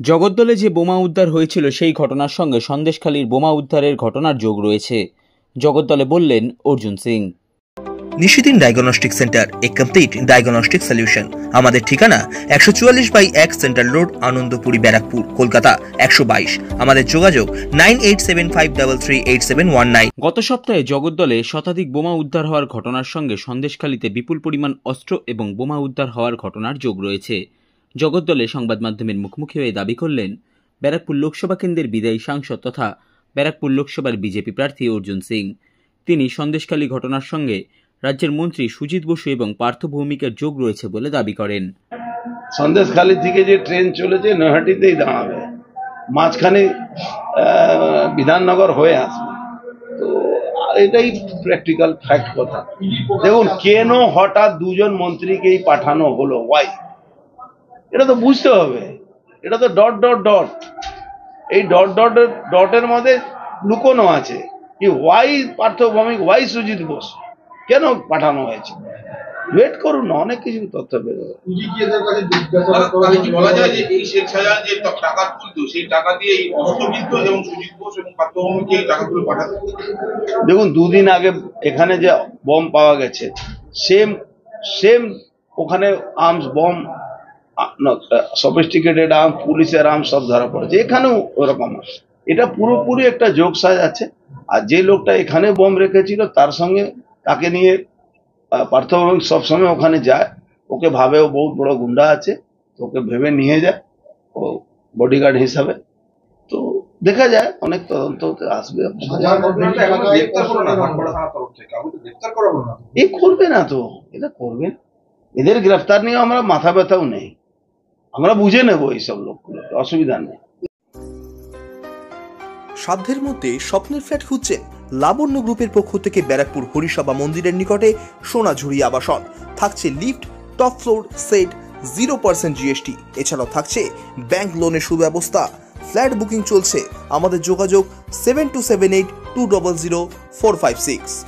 জগদ্দলে যে বোমা উদ্ধার হয়েছিল সেই ঘটনার সঙ্গে সন্দেশখালীর বোমা উদ্ধারের ঘটনার যোগ রয়েছে, জগদ্দলে বললেন অর্জুন সিং। নিশিদিন ডায়াগনস্টিক সেন্টার, এ কমপ্লিট ডায়াগনস্টিক সলিউশন। আমাদের ঠিকানা 144/1 সেন্ট্রাল রোড, আনন্দপুরি, ব্যারাকপুর, কলকাতা 122। আমাদের যোগাযোগ 9875338719। গত সপ্তাহে জগদ্দলে শতাধিক বোমা উদ্ধার হওয়ার ঘটনার সঙ্গে সন্দেশখালীতে বিপুল পরিমাণ অস্ত্র এবং বোমা উদ্ধার হওয়ার ঘটনার যোগ রয়েছে। জগদ্দলে সংবাদ মাধ্যমের মুখোমুখি হয়ে দাবি করলেন ব্যারাকপুর লোকসভা কেন্দ্রের বিদায়ী সাংসদ তথা ব্যারাকপুর লোকসভার বিজেপি প্রার্থী অর্জুন সিং। তিনি সন্দেশখালী ঘটনার সঙ্গে রাজ্যের মন্ত্রী সুজিত বসু এবং পার্থ ভৌমিকের যোগ রয়েছে বলে দাবি করেন। সন্দেশখালী থেকে যে ট্রেন চলেছে নৈহাটিতেই দাঁড়াবে, মাঝখানে বিধাননগর হয়ে আসবে। তো এটাই প্র্যাকটিক্যাল ফ্যাক্ট কথা। দেখুন, কেন হঠাৎ দুজন মন্ত্রীকেই পাঠানো হলো, ওয়াই, এটা তো বুঝতে হবে। এটা তো ডট ডট ডট, এই ডট ডট ডটের মধ্যে লুকোনো আছে কি ওয়াই পার্থ ভৌমিক, ওয়াই সুজিত বোস, কেন পাঠানো হয়েছে। ওয়েট করুন না, অনেক কিছু তথ্য বেরোবে। দেখুন, দুদিন আগে এখানে যে বম পাওয়া গেছে, সেম সেম ওখানে আর্মস, বম, সফিস্টিকেটেড আর্ম, পুলিশের আর্ম সব ধরা পড়েছে। এখানেও ওরকম। এটা পুরোপুরি একটা যোগ সাজ আছে। আর যে লোকটা এখানে বম রেখেছিল তার সঙ্গে তাকে নিয়ে পার্থ ভৌমিক সবসময় ওখানে যায়, ওকে ভাবে ও বহুত বড় গুন্ডা আছে, ওকে ভেবে নিয়ে যায় ও বডিগার্ড হিসাবে। তো দেখা যায়, অনেক তদন্ত আসবে। এ করবে না তো, এটা করবে না। এদের গ্রেফতার নিয়ে আমরা মাথা ব্যথাও নেই, আমরা বুঝে নেবো এইসব লোকগুলো, অসুবিধা নেই। সাধ্যের মধ্যে স্বপ্নের ফ্ল্যাট খুঁজছেন? লাবণ্য গ্রুপের পক্ষ থেকে ব্যারাকপুর হরিসভা মন্দিরের নিকটে সোনাঝুরি আবাসন। থাকছে lift, top floor, set, 0% GST। এছাড়াও থাকছে ব্যাংক লোনের সুব্যবস্থা। ফ্ল্যাট বুকিং চলছে। আমাদের যোগাযোগ 7278200456।